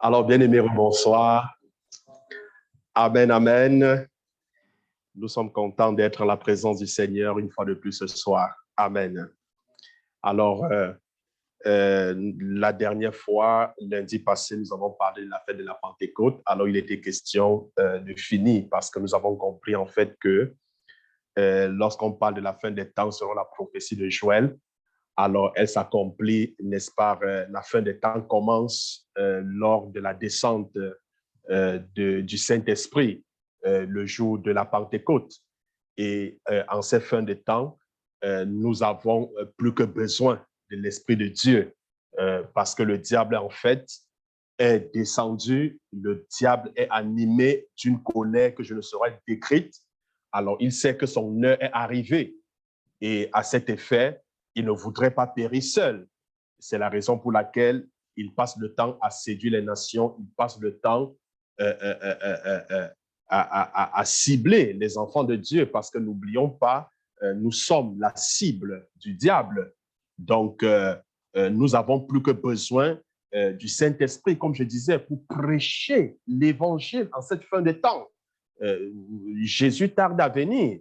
Alors, bien-aimés, bonsoir. Amen, amen. Nous sommes contents d'être en la présence du Seigneur une fois de plus ce soir. Amen. Alors, la dernière fois, lundi passé, nous avons parlé de la fête de la Pentecôte. Alors, il était question de finir parce que nous avons compris en fait que lorsqu'on parle de la fin des temps selon la prophétie de Joël, alors elle s'accomplit, n'est-ce pas, la fin des temps commence lors de la descente du Saint-Esprit, le jour de la Pentecôte. Et en ces fins de temps, nous avons plus que besoin de l'Esprit de Dieu parce que le diable, en fait, est descendu, le diable est animé d'une colère que je ne saurais décrite. Alors, il sait que son heure est arrivée et à cet effet, il ne voudrait pas périr seul. C'est la raison pour laquelle il passe le temps à séduire les nations, il passe le temps à cibler les enfants de Dieu parce que n'oublions pas, nous sommes la cible du diable. Donc, nous avons plus que besoin du Saint-Esprit, comme je disais, pour prêcher l'évangile en cette fin de temps. Jésus tarde à venir.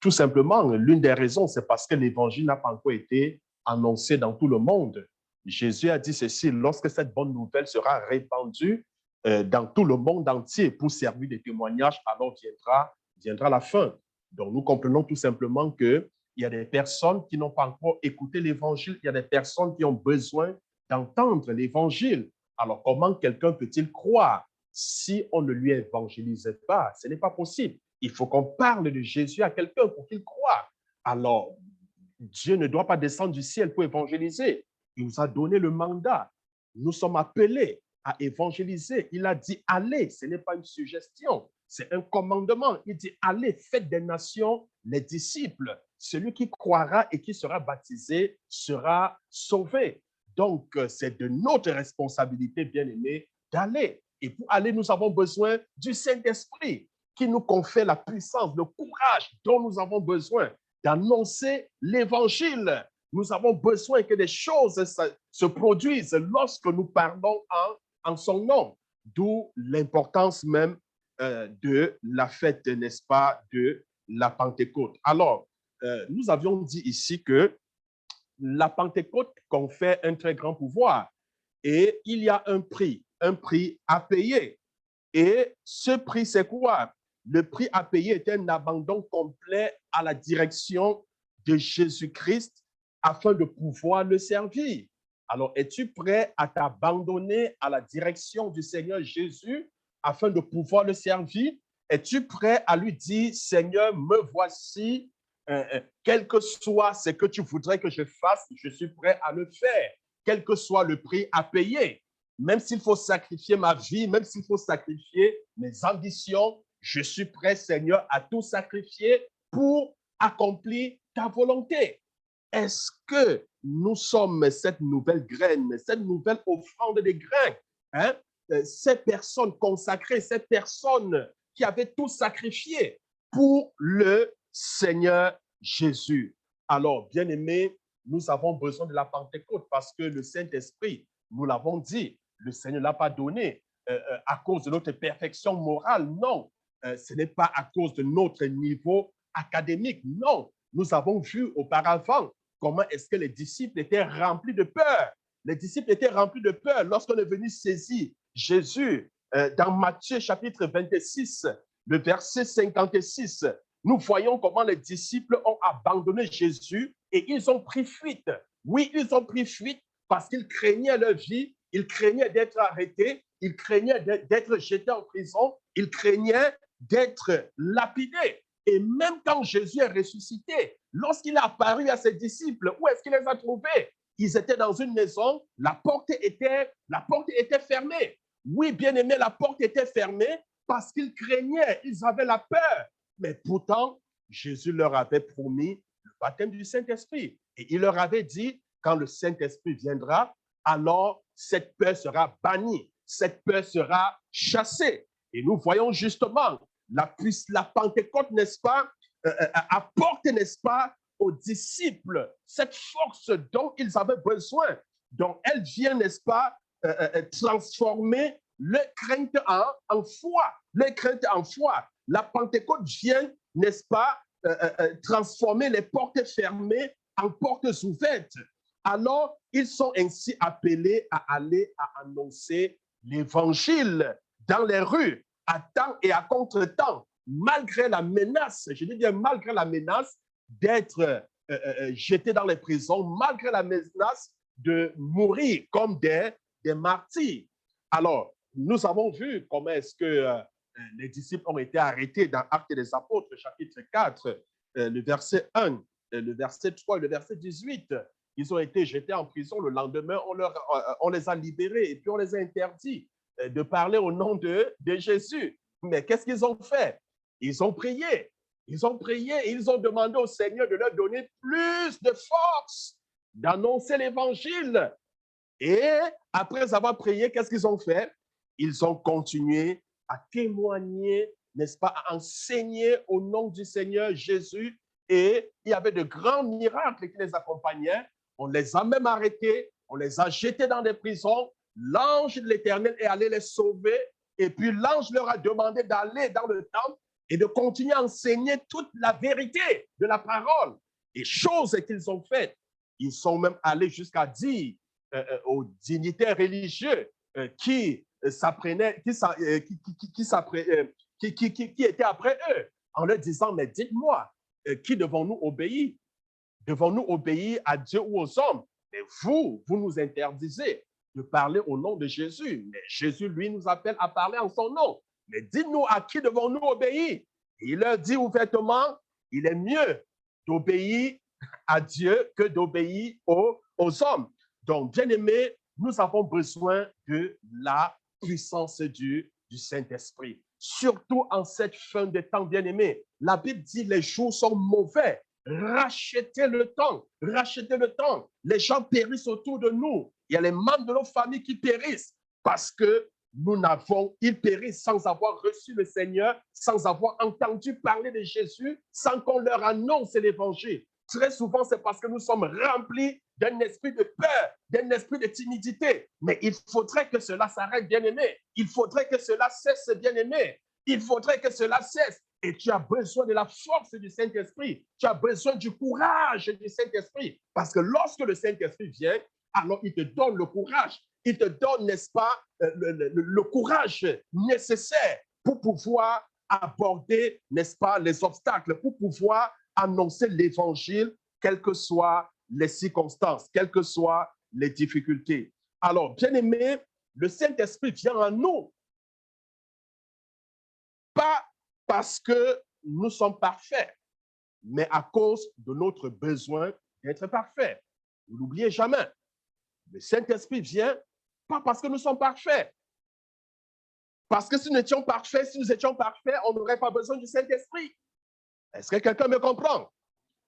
Tout simplement, l'une des raisons, c'est parce que l'évangile n'a pas encore été annoncé dans tout le monde. Jésus a dit ceci, lorsque cette bonne nouvelle sera répandue dans tout le monde entier pour servir de témoignage, alors viendra la fin. Donc, nous comprenons tout simplement qu'il y a des personnes qui n'ont pas encore écouté l'évangile, il y a des personnes qui ont besoin d'entendre l'évangile. Alors, comment quelqu'un peut-il croire si on ne lui évangélise pas? Ce n'est pas possible. Il faut qu'on parle de Jésus à quelqu'un pour qu'il croie. Alors, Dieu ne doit pas descendre du ciel pour évangéliser. Il nous a donné le mandat. Nous sommes appelés à évangéliser. Il a dit, allez, ce n'est pas une suggestion, c'est un commandement. Il dit, allez, faites des nations les disciples. Celui qui croira et qui sera baptisé sera sauvé. Donc, c'est de notre responsabilité, bien-aimés, d'aller. Et pour aller, nous avons besoin du Saint-Esprit qui nous confère la puissance, le courage dont nous avons besoin d'annoncer l'Évangile. Nous avons besoin que des choses se produisent lorsque nous parlons en son nom. D'où l'importance même de la fête, n'est-ce pas, de la Pentecôte. Alors, nous avions dit ici que la Pentecôte confère un très grand pouvoir et il y a un prix à payer. Et ce prix, c'est quoi? Le prix à payer est un abandon complet à la direction de Jésus-Christ afin de pouvoir le servir. Alors, es-tu prêt à t'abandonner à la direction du Seigneur Jésus afin de pouvoir le servir? Es-tu prêt à lui dire, Seigneur, me voici, quel que soit ce que tu voudrais que je fasse, je suis prêt à le faire, quel que soit le prix à payer. Même s'il faut sacrifier ma vie, même s'il faut sacrifier mes ambitions, je suis prêt, Seigneur, à tout sacrifier pour accomplir ta volonté. Est-ce que nous sommes cette nouvelle graine, cette nouvelle offrande des grains, hein? Ces personnes consacrées, ces personnes qui avaient tout sacrifié pour le Seigneur Jésus. Alors, bien-aimés, nous avons besoin de la Pentecôte parce que le Saint-Esprit, nous l'avons dit, le Seigneur ne l'a pas donné à cause de notre perfection morale. Non, ce n'est pas à cause de notre niveau académique. Non, nous avons vu auparavant comment est-ce que les disciples étaient remplis de peur. Les disciples étaient remplis de peur lorsqu'on est venu saisir Jésus dans Matthieu chapitre 26, le verset 56. Nous voyons comment les disciples ont abandonné Jésus et ils ont pris fuite. Oui, ils ont pris fuite parce qu'ils craignaient leur vie, ils craignaient d'être arrêtés, ils craignaient d'être jetés en prison, ils craignaient d'être lapidés. Et même quand Jésus est ressuscité, lorsqu'il est apparu à ses disciples, où est-ce qu'il les a trouvés? Ils étaient dans une maison, la porte était fermée. Oui, bien aimé, la porte était fermée parce qu'ils craignaient, ils avaient la peur. Mais pourtant, Jésus leur avait promis le baptême du Saint-Esprit. Et il leur avait dit, quand le Saint-Esprit viendra, alors cette peur sera bannie, cette peur sera chassée. Et nous voyons justement la Pentecôte, n'est-ce pas, apporte, n'est-ce pas, aux disciples cette force dont ils avaient besoin. Donc, elle vient, n'est-ce pas, transformer leur crainte en foi. Leur crainte en foi. La Pentecôte vient, n'est-ce pas, transformer les portes fermées en portes ouvertes. Alors, ils sont ainsi appelés à aller à annoncer l'évangile dans les rues, à temps et à contre-temps, malgré la menace, je dis bien malgré la menace d'être jetés dans les prisons, malgré la menace de mourir comme des martyrs. Alors, nous avons vu comment est-ce que les disciples ont été arrêtés dans Actes des Apôtres, chapitre 4, le verset 1, le verset 3 et le verset 18. Ils ont été jetés en prison. Le lendemain, on les a libérés et puis on les a interdits de parler au nom de Jésus. Mais qu'est-ce qu'ils ont fait? Ils ont prié. Ils ont prié et ils ont demandé au Seigneur de leur donner plus de force, d'annoncer l'évangile. Et après avoir prié, qu'est-ce qu'ils ont fait? Ils ont continué à témoigner, n'est-ce pas, à enseigner au nom du Seigneur Jésus. Et il y avait de grands miracles qui les accompagnaient. On les a même arrêtés, on les a jetés dans des prisons. L'ange de l'Éternel est allé les sauver. Et puis l'ange leur a demandé d'aller dans le temple et de continuer à enseigner toute la vérité de la parole. Et choses qu'ils ont faites, ils sont même allés jusqu'à dire aux dignitaires religieux qui s'apprenaient, qui étaient après eux, en leur disant, mais dites-moi, qui devons-nous obéir? Devons-nous obéir à Dieu ou aux hommes? Mais vous nous interdisez de parler au nom de Jésus. Mais Jésus, lui, nous appelle à parler en son nom. Mais dites-nous à qui devons-nous obéir? Et il leur dit ouvertement, il est mieux d'obéir à Dieu que d'obéir aux hommes. Donc, bien-aimés, nous avons besoin de la puissance du Saint-Esprit. Surtout en cette fin de temps, bien-aimés. La Bible dit les jours sont mauvais. Rachetez le temps, rachetez le temps. Les gens périssent autour de nous. Il y a les membres de nos familles qui périssent parce que ils périssent sans avoir reçu le Seigneur, sans avoir entendu parler de Jésus, sans qu'on leur annonce l'évangile. Très souvent, c'est parce que nous sommes remplis d'un esprit de peur, d'un esprit de timidité. Mais il faudrait que cela s'arrête, bien-aimé. Il faudrait que cela cesse, bien-aimé. Il faudrait que cela cesse. Et tu as besoin de la force du Saint-Esprit. Tu as besoin du courage du Saint-Esprit. Parce que lorsque le Saint-Esprit vient, alors il te donne le courage. Il te donne, n'est-ce pas, le courage nécessaire pour pouvoir aborder, n'est-ce pas, les obstacles, pour pouvoir annoncer l'évangile, quelles que soient les circonstances, quelles que soient les difficultés. Alors, bien aimé, le Saint-Esprit vient en nous, pas parce que nous sommes parfaits, mais à cause de notre besoin d'être parfaits. Ne l'oubliez jamais. Le Saint-Esprit vient pas parce que nous sommes parfaits. Parce que si nous étions parfaits, on n'aurait pas besoin du Saint-Esprit. Est-ce que quelqu'un me comprend?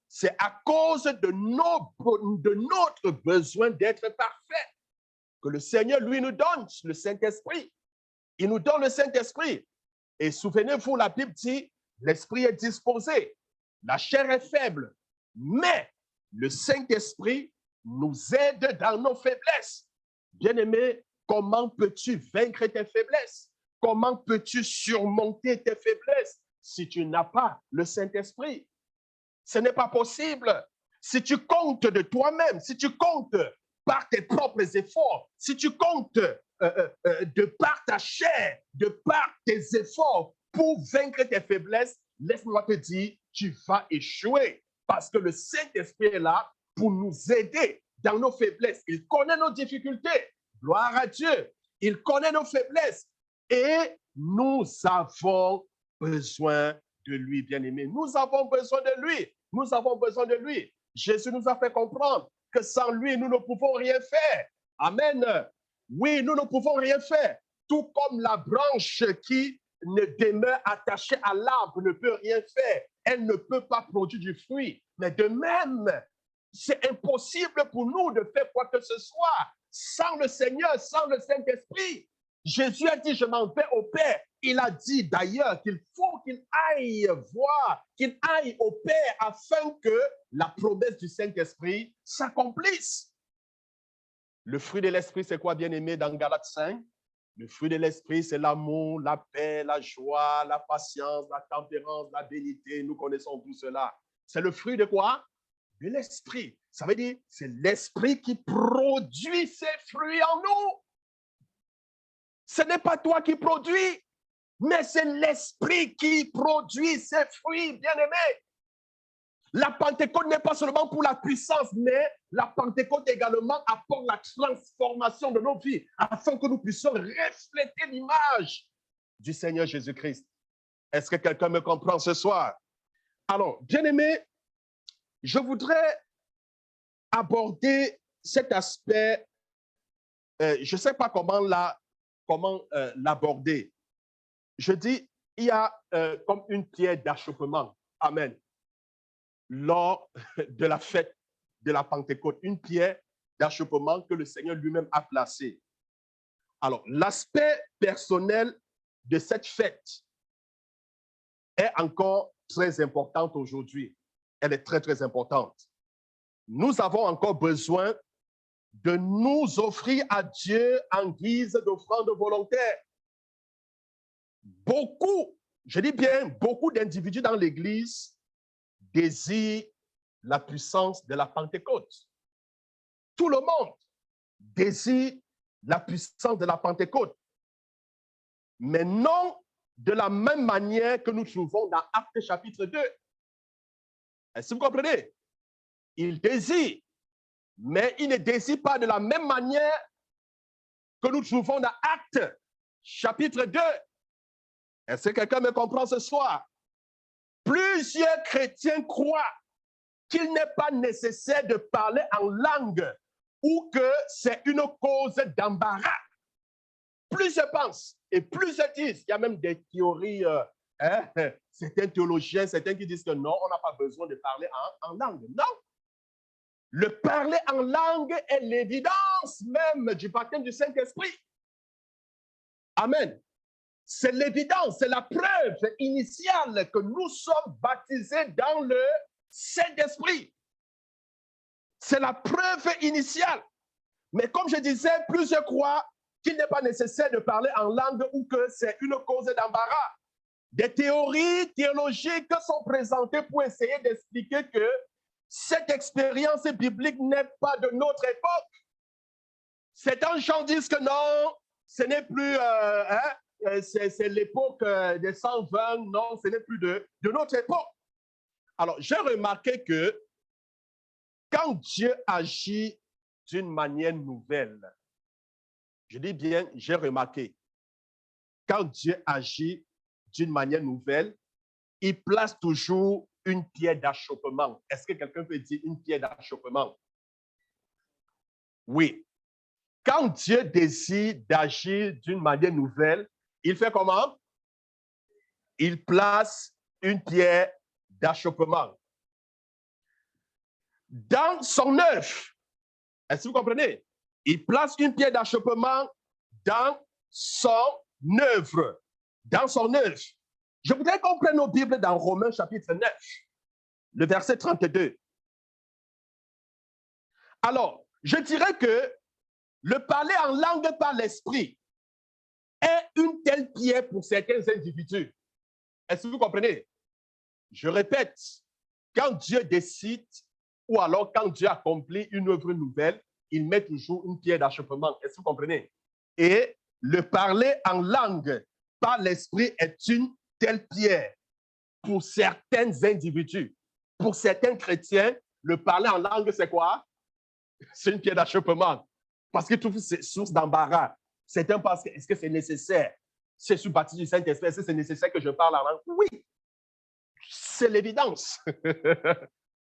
C'est à cause de notre besoin d'être parfait que le Seigneur, lui, nous donne le Saint-Esprit. Il nous donne le Saint-Esprit. Et souvenez-vous, la Bible dit, l'esprit est disposé, la chair est faible, mais le Saint-Esprit nous aide dans nos faiblesses. Bien-aimé, comment peux-tu vaincre tes faiblesses? Comment peux-tu surmonter tes faiblesses si tu n'as pas le Saint-Esprit? Ce n'est pas possible. Si tu comptes de toi-même, si tu comptes par tes propres efforts, si tu comptes de par ta chair, de par tes efforts pour vaincre tes faiblesses, laisse-moi te dire, tu vas échouer parce que le Saint-Esprit est là pour nous aider dans nos faiblesses. Il connaît nos difficultés. Gloire à Dieu. Il connaît nos faiblesses et nous avons besoin de lui, bien-aimé. Nous avons besoin de lui. Nous avons besoin de lui. Jésus nous a fait comprendre que sans lui, nous ne pouvons rien faire. Amen. Oui, nous ne pouvons rien faire. Tout comme la branche qui ne demeure attachée à l'arbre ne peut rien faire. Elle ne peut pas produire du fruit. Mais de même, c'est impossible pour nous de faire quoi que ce soit sans le Seigneur, sans le Saint-Esprit. Jésus a dit, je m'en vais au Père. Il a dit d'ailleurs qu'il faut qu'il aille voir, qu'il aille au Père afin que la promesse du Saint-Esprit s'accomplisse. Le fruit de l'esprit, c'est quoi, bien-aimé, dans Galates 5? Le fruit de l'esprit, c'est l'amour, la paix, la joie, la patience, la tempérance, la bénité. Nous connaissons tout cela. C'est le fruit de quoi? De l'esprit. Ça veut dire, c'est l'esprit qui produit ces fruits en nous. Ce n'est pas toi qui produis, mais c'est l'esprit qui produit ces fruits, bien-aimés. La Pentecôte n'est pas seulement pour la puissance, mais la Pentecôte également apporte la transformation de nos vies afin que nous puissions refléter l'image du Seigneur Jésus-Christ. Est-ce que quelqu'un me comprend ce soir? Alors, bien-aimé, je voudrais aborder cet aspect, je ne sais pas comment l'aborder. Je dis, il y a comme une pierre d'achoppement. Amen. Lors de la fête de la Pentecôte, une pierre d'achoppement que le Seigneur lui-même a placée. Alors, l'aspect personnel de cette fête est encore très importante aujourd'hui. Elle est très, très importante. Nous avons encore besoin de nous offrir à Dieu en guise d'offrande volontaire. Beaucoup, je dis bien beaucoup d'individus dans l'Église désirent la puissance de la Pentecôte. Tout le monde désire la puissance de la Pentecôte, mais non de la même manière que nous trouvons dans Actes chapitre 2. Est-ce que vous comprenez? Ils désirent, mais ils ne désirent pas de la même manière que nous trouvons dans Actes chapitre 2. Est-ce que quelqu'un me comprend ce soir? Plusieurs chrétiens croient qu'il n'est pas nécessaire de parler en langue ou que c'est une cause d'embarras. Plusieurs pensent et plusieurs disent, il y a même des théories, certains théologiens, certains qui disent que non, on n'a pas besoin de parler en langue. Non. Le parler en langue est l'évidence même du baptême du Saint-Esprit. Amen. C'est l'évidence, c'est la preuve initiale que nous sommes baptisés dans le Saint-Esprit. C'est la preuve initiale. Mais comme je disais, plusieurs croient qu'il n'est pas nécessaire de parler en langue ou que c'est une cause d'embarras. Des théories théologiques sont présentées pour essayer d'expliquer que cette expérience biblique n'est pas de notre époque. Certains gens disent que non, ce n'est plus, c'est l'époque des 120, non, ce n'est plus de notre époque. Alors, j'ai remarqué que quand Dieu agit d'une manière nouvelle, je dis bien, j'ai remarqué, quand Dieu agit d'une manière nouvelle, il place toujours une pierre d'achoppement. Est-ce que quelqu'un peut dire une pierre d'achoppement? Oui. Quand Dieu décide d'agir d'une manière nouvelle, il fait comment? Il place une pierre d'achoppement. Dans son œuvre, est-ce que vous comprenez? Il place une pierre d'achoppement dans son œuvre. Dans son œuvre. Je voudrais qu'on prenne nos Bibles dans Romains chapitre 9, le verset 32. Alors, je dirais que le parler en langue par l'esprit est une telle pierre pour certains individus. Est-ce que vous comprenez? Je répète, quand Dieu décide ou alors quand Dieu accomplit une œuvre nouvelle, il met toujours une pierre d'achoppement. Est-ce que vous comprenez? Et le parler en langue par l'esprit est une telle pierre pour certains individus. Pour certains chrétiens, le parler en langue, c'est quoi? C'est une pierre d'achoppement. Parce qu'ils trouvent c'est source d'embarras. Certains pensent, est-ce que c'est nécessaire? Si je suis baptisé du Saint-Esprit, est-ce que c'est nécessaire que je parle en langue? Oui, c'est l'évidence.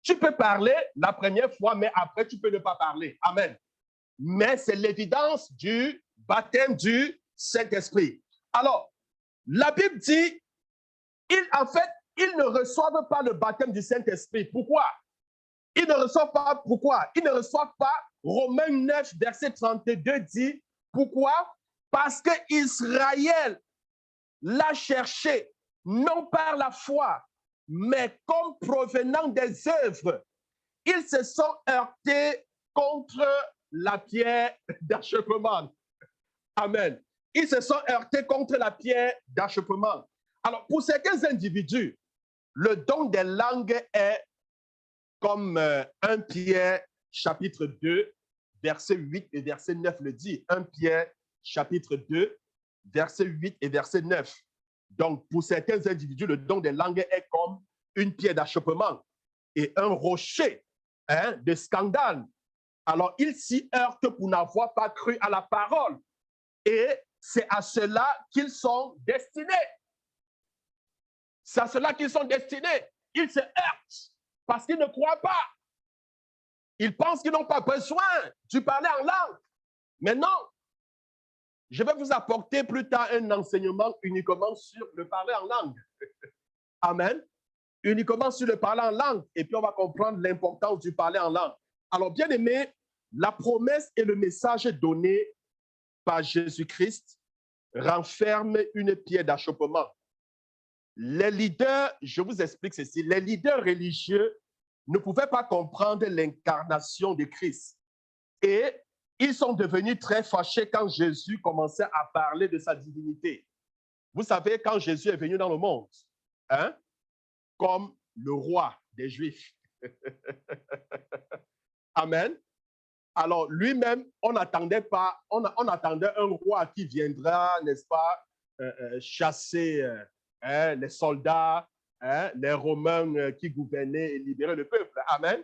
Tu peux parler la première fois, mais après, tu peux ne pas parler. Amen. Mais c'est l'évidence du baptême du Saint-Esprit. Alors, la Bible dit, en fait, ils ne reçoivent pas le baptême du Saint-Esprit. Pourquoi? Ils ne reçoivent pas, pourquoi? Ils ne reçoivent pas, Romains 9, verset 32 dit, pourquoi? Parce que Israël l'a cherché, non par la foi, mais comme provenant des œuvres. Ils se sont heurtés contre la pierre d'achoppement. Amen. Ils se sont heurtés contre la pierre d'achoppement. Alors, pour certains individus, le don des langues est comme 1 Pierre chapitre 2, verset 8 et verset 9 le dit. 1 Pierre chapitre 2, verset 8 et verset 9. Donc, pour certains individus, le don des langues est comme une pierre d'achoppement et un rocher de scandale. Alors, ils s'y heurtent pour n'avoir pas cru à la parole. Et c'est à cela qu'ils sont destinés. C'est à cela qu'ils sont destinés. Ils se heurtent parce qu'ils ne croient pas. Ils pensent qu'ils n'ont pas besoin de parler en langue. Mais non. Je vais vous apporter plus tard un enseignement uniquement sur le parler en langue. Amen. Uniquement sur le parler en langue. Et puis, on va comprendre l'importance du parler en langue. Alors, bien aimé, la promesse et le message donné par Jésus-Christ renferment une pierre d'achoppement. Les leaders, je vous explique ceci, les leaders religieux ne pouvaient pas comprendre l'incarnation de Christ. Et ils sont devenus très fâchés quand Jésus commençait à parler de sa divinité. Vous savez, quand Jésus est venu dans le monde, comme le roi des Juifs. Amen. Alors, lui-même, on attendait un roi qui viendra, n'est-ce pas, chasser les soldats, les Romains qui gouvernaient et libérer le peuple. Amen.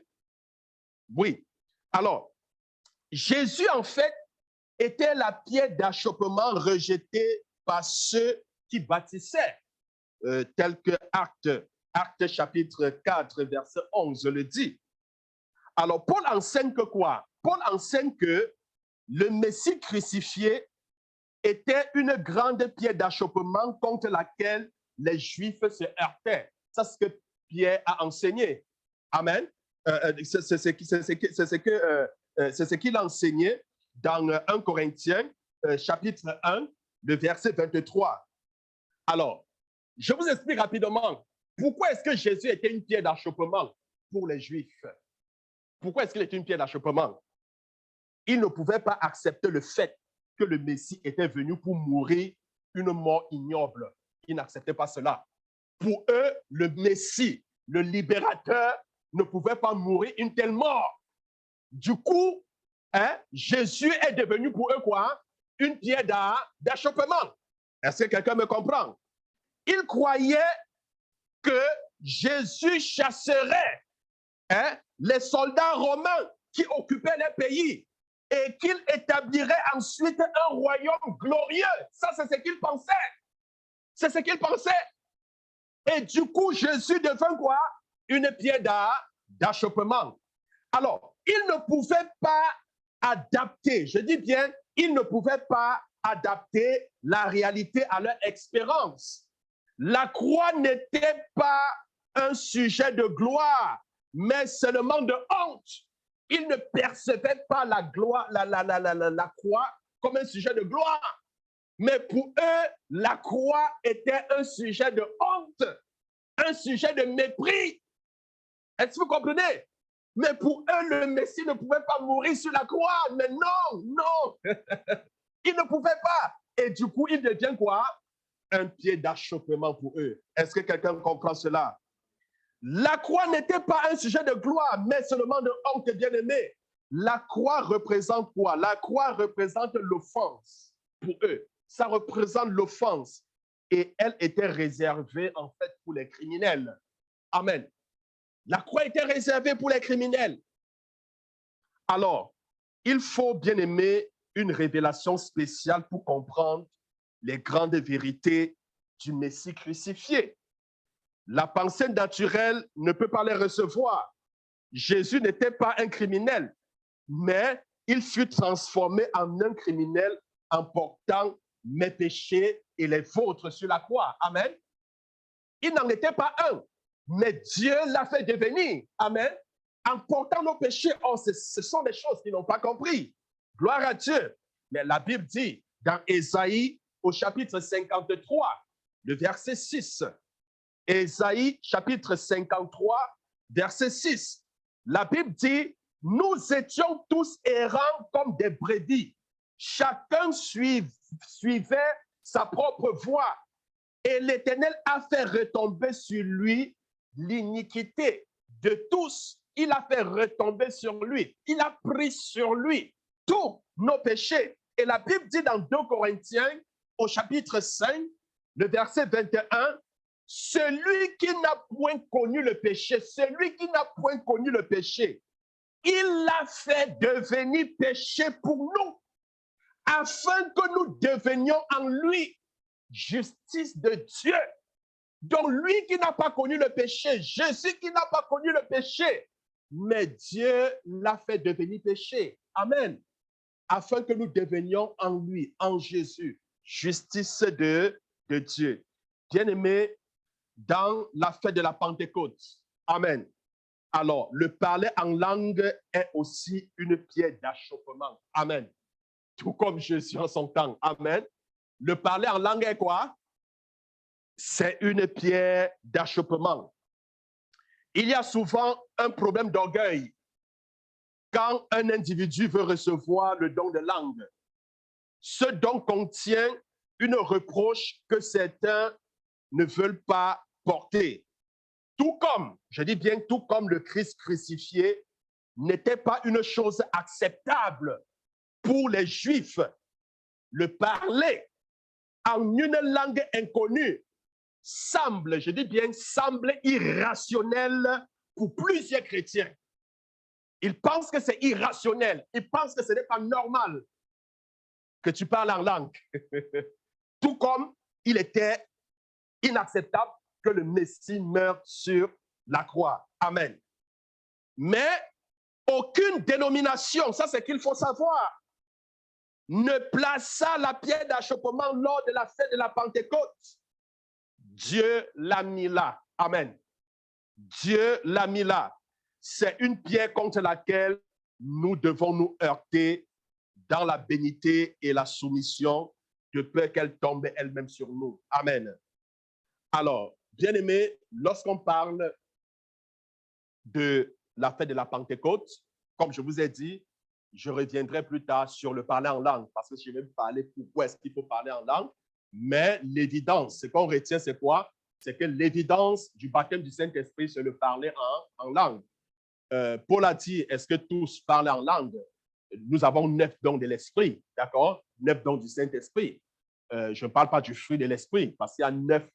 Oui. Alors, Jésus, en fait, était la pierre d'achoppement rejetée par ceux qui bâtissaient, tel que Actes chapitre 4, verset 11 le dit. Alors, Paul enseigne que quoi? Paul enseigne que le Messie crucifié était une grande pierre d'achoppement contre laquelle les Juifs se heurtaient. C'est ce que Pierre a enseigné. Amen. C'est ce qu'il a enseigné dans 1 Corinthiens, chapitre 1, le verset 23. Alors, je vous explique rapidement pourquoi est-ce que Jésus était une pierre d'achoppement pour les Juifs. Pourquoi est-ce qu'il était une pierre d'achoppement? Ils ne pouvaient pas accepter le fait que le Messie était venu pour mourir une mort ignoble. Ils n'acceptaient pas cela. Pour eux, le Messie, le libérateur, ne pouvait pas mourir une telle mort. Du coup, Jésus est devenu pour eux quoi? Une pierre d'achoppement. Est-ce que quelqu'un me comprend? Ils croyaient que Jésus chasserait les soldats romains qui occupaient les pays et qu'il établirait ensuite un royaume glorieux. Ça, c'est ce qu'ils pensaient. C'est ce qu'ils pensaient. Et du coup, Jésus devint quoi? Une pierre d'achoppement. Alors, ils ne pouvaient pas adapter, je dis bien, ils ne pouvaient pas adapter la réalité à leur expérience. La croix n'était pas un sujet de gloire, mais seulement de honte. Ils ne percevaient pas la gloire, la croix comme un sujet de gloire. Mais pour eux, la croix était un sujet de honte, un sujet de mépris. Est-ce que vous comprenez? Mais pour eux, le Messie ne pouvait pas mourir sur la croix. Mais non, non. Il ne pouvait pas. Et du coup, il devient quoi? Un pied d'achoppement pour eux. Est-ce que quelqu'un comprend cela? La croix n'était pas un sujet de gloire, mais seulement de honte, bien-aimé. La croix représente quoi? La croix représente l'offense pour eux. Ça représente l'offense. Et elle était réservée, en fait, pour les criminels. Amen. La croix était réservée pour les criminels. Alors, il faut, bien aimer, une révélation spéciale pour comprendre les grandes vérités du Messie crucifié. La pensée naturelle ne peut pas les recevoir. Jésus n'était pas un criminel, mais il fut transformé en un criminel en portant mes péchés et les vôtres sur la croix. Amen. Il n'en était pas un, mais Dieu l'a fait devenir. Amen. En portant nos péchés, ce sont des choses qu'ils n'ont pas compris. Gloire à Dieu. Mais la Bible dit dans Ésaïe au chapitre 53, le verset 6. Ésaïe chapitre 53, verset 6. La Bible dit, nous étions tous errants comme des brebis. Chacun suivait sa propre voie. Et l'Éternel a fait retomber sur lui l'iniquité de tous. Il a fait retomber sur lui. Il a pris sur lui tous nos péchés. Et la Bible dit dans 2 Corinthiens, au chapitre 5, le verset 21, celui qui n'a point connu le péché, celui qui n'a point connu le péché, il l'a fait devenir péché pour nous, afin que nous devenions en lui justice de Dieu. Donc lui qui n'a pas connu le péché, Jésus qui n'a pas connu le péché, mais Dieu l'a fait devenir péché. Amen. Afin que nous devenions en lui, en Jésus, justice de Dieu. Bien-aimés, dans la fête de la Pentecôte, amen. Alors, le parler en langue est aussi une pierre d'achoppement. Amen. Tout comme Jésus en son temps. Amen. Le parler en langue est quoi? C'est une pierre d'achoppement. Il y a souvent un problème d'orgueil quand un individu veut recevoir le don de langue. Ce don contient une reproche que certains ne veulent pas porter. Tout comme, je dis bien tout comme le Christ crucifié n'était pas une chose acceptable pour les Juifs. Le parler en une langue inconnue semble, je dis bien, semble irrationnel pour plusieurs chrétiens. Ils pensent que c'est irrationnel. Ils pensent que ce n'est pas normal que tu parles en langue. Tout comme il était inacceptable que le Messie meure sur la croix. Amen. Mais aucune dénomination, ça c'est qu'il faut savoir, ne plaça la pierre d'achoppement lors de la fête de la Pentecôte. Dieu l'a mis là. Amen. Dieu l'a mis là. C'est une pierre contre laquelle nous devons nous heurter dans la bénité et la soumission, de peur qu'elle tombe elle-même sur nous. Amen. Alors, bien-aimés, lorsqu'on parle de la fête de la Pentecôte, comme je vous ai dit, je reviendrai plus tard sur le parler en langue, parce que je vais vous parler pourquoi est-ce qu'il faut parler en langue. Mais l'évidence, ce qu'on retient, c'est quoi? C'est que l'évidence du baptême du Saint-Esprit, c'est le parler en langue. Paul a dit, est-ce que tous parlent en langue? Nous avons 9 dons de l'Esprit, d'accord? 9 dons du Saint-Esprit. Je ne parle pas du fruit de l'Esprit, parce qu'il y a 9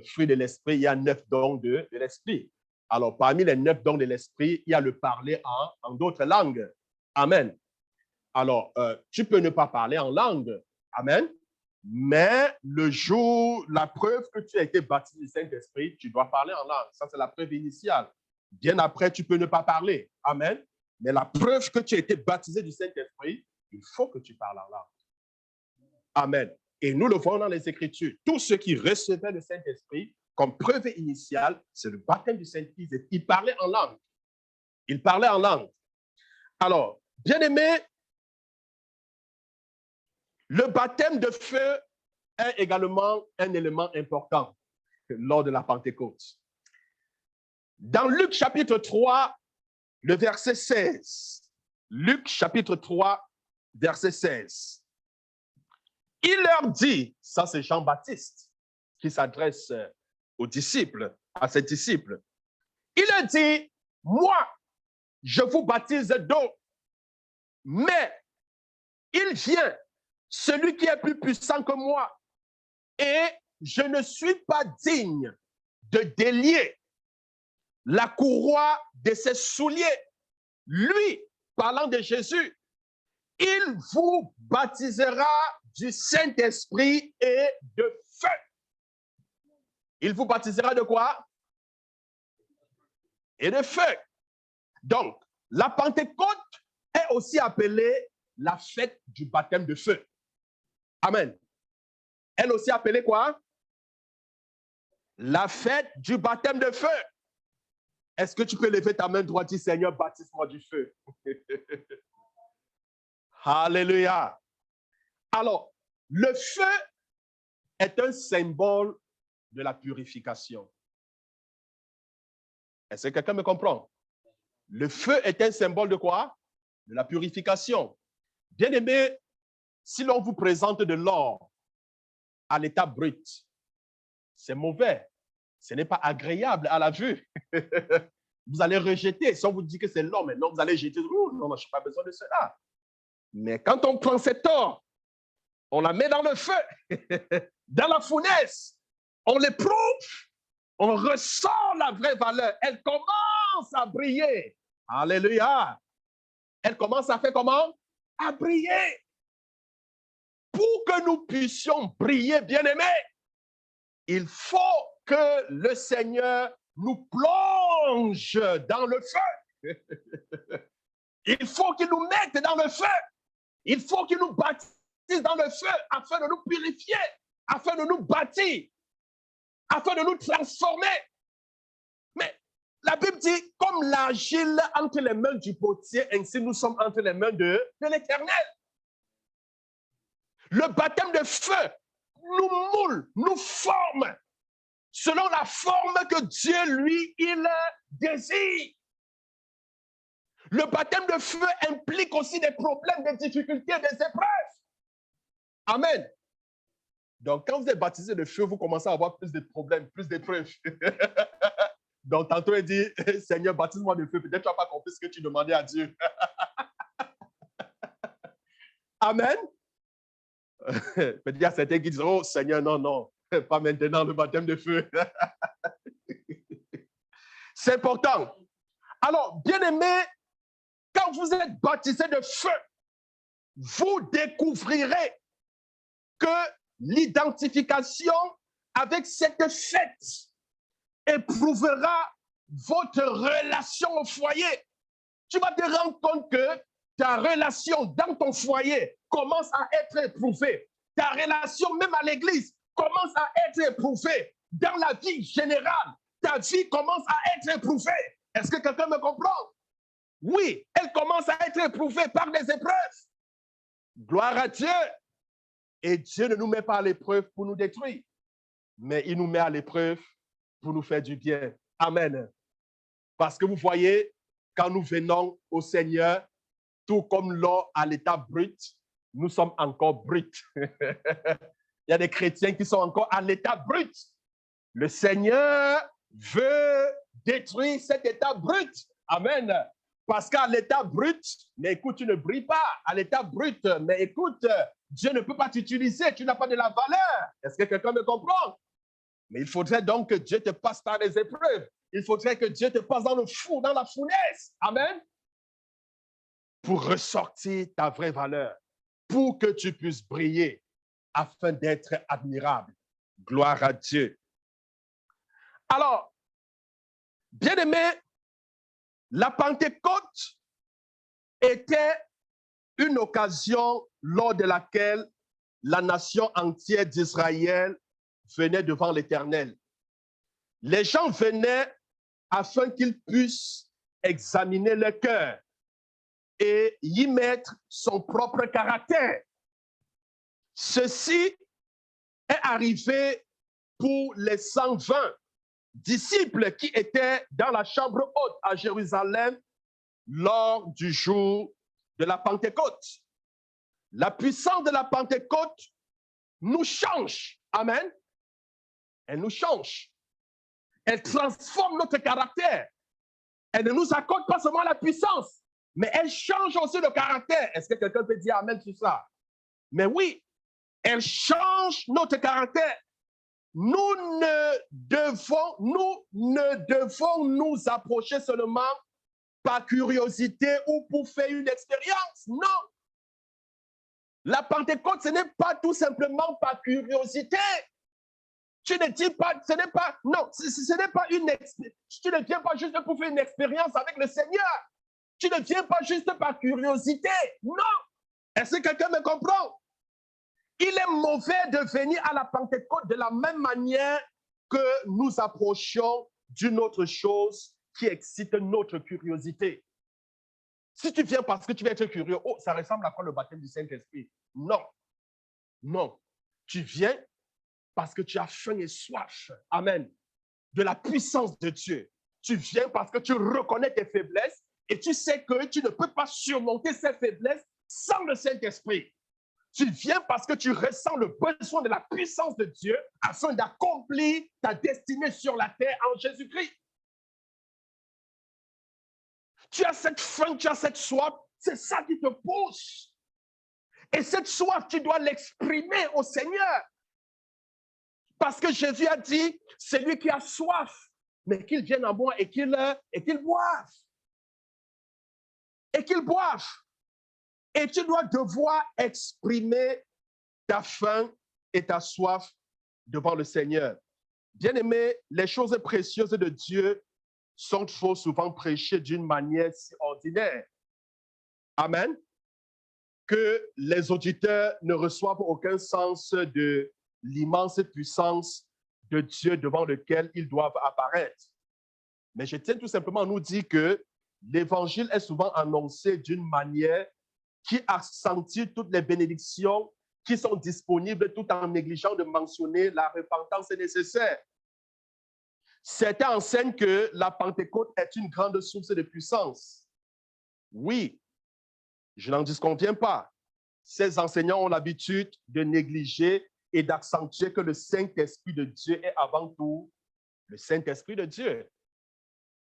fruits de l'Esprit, il y a 9 dons de l'Esprit. Alors, parmi les 9 dons de l'Esprit, il y a le parler en d'autres langues. Amen. Alors, tu peux ne pas parler en langue. Amen. Mais le jour, la preuve que tu as été baptisé du Saint-Esprit, tu dois parler en langue. Ça, c'est la preuve initiale. Bien après, tu peux ne pas parler. Amen. Mais la preuve que tu as été baptisé du Saint-Esprit, il faut que tu parles en langue. Amen. Et nous le voyons dans les Écritures. Tous ceux qui recevaient le Saint-Esprit, comme preuve initiale, c'est le baptême du Saint-Esprit. Ils parlaient en langue. Ils parlaient en langue. Alors, bien-aimés, le baptême de feu est également un élément important lors de la Pentecôte. Dans Luc chapitre 3, le verset 16. Luc chapitre 3, verset 16. Il leur dit, ça c'est Jean-Baptiste qui s'adresse aux disciples, à ses disciples. Il leur dit, moi, je vous baptise d'eau, mais il vient, celui qui est plus puissant que moi, et je ne suis pas digne de délier la courroie de ses souliers. Lui, parlant de Jésus, il vous baptisera du Saint-Esprit et de feu. Il vous baptisera de quoi? Et de feu. Donc, la Pentecôte est aussi appelée la fête du baptême de feu. Amen. Elle aussi appelée quoi? La fête du baptême de feu. Est-ce que tu peux lever ta main droite et dire, Seigneur, baptise-moi du feu? Alléluia. Alors, le feu est un symbole de la purification. Est-ce que quelqu'un me comprend? Le feu est un symbole de quoi? De la purification. Bien-aimés, si l'on vous présente de l'or à l'état brut, c'est mauvais. Ce n'est pas agréable à la vue. Vous allez rejeter. Si on vous dit que c'est l'or, maintenant vous allez jeter. Oh, non, je n'ai pas besoin de cela. Mais quand on prend cet or, on la met dans le feu, dans la fournaise, on l'éprouve, on ressent la vraie valeur. Elle commence à briller. Alléluia. Elle commence à faire comment? À briller. Pour que nous puissions briller, bien-aimés, il faut que le Seigneur nous plonge dans le feu. Il faut qu'il nous mette dans le feu. Il faut qu'il nous baptise dans le feu afin de nous purifier, afin de nous bâtir, afin de nous transformer. Mais la Bible dit, comme l'argile entre les mains du potier, ainsi nous sommes entre les mains de l'Éternel. Le baptême de feu nous moule, nous forme, selon la forme que Dieu, lui, il désire. Le baptême de feu implique aussi des problèmes, des difficultés, des épreuves. Amen. Donc, quand vous êtes baptisé de feu, vous commencez à avoir plus de problèmes, plus d'épreuves. Donc, tantôt, il dit, Seigneur, baptise-moi de feu. Peut-être que tu n'as pas compris ce que tu demandais à Dieu. Amen. Peut-être qu'il y a certains qui disent, oh Seigneur, non, non, pas maintenant le baptême de feu. C'est important. Alors, bien-aimés, quand vous êtes baptisé de feu, vous découvrirez que l'identification avec cette fête éprouvera votre relation au foyer. Tu vas te rendre compte que ta relation dans ton foyer commence à être éprouvée. Ta relation même à l'église commence à être éprouvée. Dans la vie générale, ta vie commence à être éprouvée. Est-ce que quelqu'un me comprend? Oui, elle commence à être éprouvée par des épreuves. Gloire à Dieu. Et Dieu ne nous met pas à l'épreuve pour nous détruire, mais il nous met à l'épreuve pour nous faire du bien. Amen. Parce que vous voyez, quand nous venons au Seigneur, tout comme l'or à l'état brut, nous sommes encore bruts. Il y a des chrétiens qui sont encore à l'état brut. Le Seigneur veut détruire cet état brut. Amen. Parce qu'à l'état brut, mais écoute, tu ne brilles pas. À l'état brut, mais écoute, Dieu ne peut pas t'utiliser. Tu n'as pas de la valeur. Est-ce que quelqu'un me comprend? Mais il faudrait donc que Dieu te passe par les épreuves. Il faudrait que Dieu te passe dans le four, dans la fournaise. Amen. Pour ressortir ta vraie valeur, pour que tu puisses briller, afin d'être admirable. Gloire à Dieu. Alors, bien-aimés, la Pentecôte était une occasion lors de laquelle la nation entière d'Israël venait devant l'Éternel. Les gens venaient afin qu'ils puissent examiner leur cœur et y mettre son propre caractère. Ceci est arrivé pour les 120 disciples qui étaient dans la chambre haute à Jérusalem lors du jour de la Pentecôte. La puissance de la Pentecôte nous change. Amen. Elle nous change. Elle transforme notre caractère. Elle ne nous accorde pas seulement la puissance, mais elle change aussi le caractère. Est-ce que quelqu'un peut dire amen sur ça? Mais oui, elle change notre caractère. Nous ne devons nous approcher seulement par curiosité ou pour faire une expérience. Non. La Pentecôte, ce n'est pas tout simplement par curiosité. Tu ne dis pas, ce n'est pas, non, ce n'est pas une expérience. Tu ne viens pas juste pour faire une expérience avec le Seigneur. Tu ne viens pas juste par curiosité. Non. Est-ce que quelqu'un me comprend? Il est mauvais de venir à la Pentecôte de la même manière que nous approchions d'une autre chose qui excite notre curiosité. Si tu viens parce que tu veux être curieux, oh, ça ressemble à quoi le baptême du Saint-Esprit? Non. Non. Tu viens parce que tu as faim et soif. Amen. De la puissance de Dieu. Tu viens parce que tu reconnais tes faiblesses Et tu sais que tu ne peux pas surmonter ces faiblesses sans le Saint-Esprit. Tu viens parce que tu ressens le besoin de la puissance de Dieu afin d'accomplir ta destinée sur la terre en Jésus-Christ. Tu as cette faim, tu as cette soif, c'est ça qui te pousse. Et cette soif, tu dois l'exprimer au Seigneur. Parce que Jésus a dit, c'est lui qui a soif, mais qu'il vienne à moi et qu'il boive. Et qu'il boive. Et tu dois devoir exprimer ta faim et ta soif devant le Seigneur. Bien-aimé, les choses précieuses de Dieu sont trop souvent prêchées d'une manière si ordinaire. Amen. Que les auditeurs ne reçoivent aucun sens de l'immense puissance de Dieu devant lequel ils doivent apparaître. Mais je tiens tout simplement à nous dire que l'évangile est souvent annoncé d'une manière qui accentue toutes les bénédictions qui sont disponibles tout en négligeant de mentionner la repentance nécessaire. Certains enseignent que la Pentecôte est une grande source de puissance. Oui, je n'en disconviens pas. Ces enseignants ont l'habitude de négliger et d'accentuer que le Saint-Esprit de Dieu est avant tout le Saint-Esprit de Dieu.